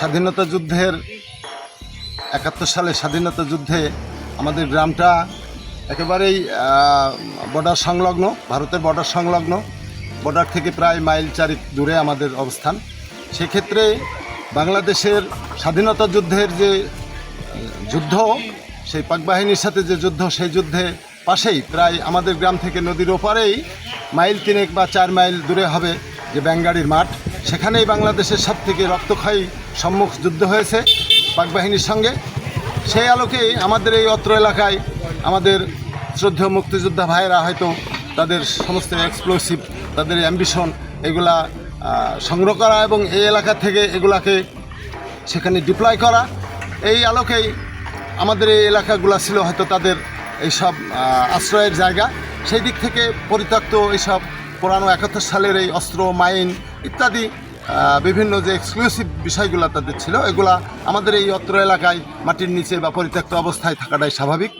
স্বাধীনতা যুদ্ধের ৭১ সালে স্বাধীনতা যুদ্ধে আমাদের গ্রামটা একেবারেই বর্ডার সংলগ্ন, ভারতের বর্ডার সংলগ্ন, বর্ডার থেকে প্রায় মাইল 4 দূরে আমাদের অবস্থান। সেক্ষেত্রে বাংলাদেশের স্বাধীনতা যুদ্ধের যে যুদ্ধ, সেই পাক বাহিনীর সাথে যে যুদ্ধ, সেই যুদ্ধে পাশেই প্রায় আমাদের গ্রাম থেকে নদীর ওপারেই মাইল 3 বা 4 মাইল দূরে হবে যে ব্যাঙ্গাড়ির মাঠ। সেখানেই বাংলাদেশের সবথেকে রক্তক্ষয়ী সম্মুখ যুদ্ধ হয়েছে পাক বাহিনীর সঙ্গে। সেই আলোকেই আমাদের এই অত্র এলাকায় আমাদের শ্রদ্ধেয় মুক্তিযোদ্ধা ভাইয়েরা হয়তো তাদের সমস্ত এক্সপ্লোসিভ, তাদের অ্যাম্বিশন, এগুলা সংগ্রহ করা এবং এই এলাকা থেকে এগুলাকে সেখানে ডিপ্লয় করা। এই আলোকেই আমাদের এই এলাকাগুলো ছিল হয়তো তাদের এইসব আশ্রয়ের জায়গা। সেই দিক থেকে পরিত্যক্ত এইসব পুরানো ৭১ সালের এই অস্ত্র, মাইন ইত্যাদি বিভিন্ন যে এক্সক্লুসিভ বিষয়গুলো তাদের ছিল, এগুলা আমাদের এই অত্র এলাকায় মাটির নিচে বা পরিত্যক্ত অবস্থায় থাকাটাই স্বাভাবিক।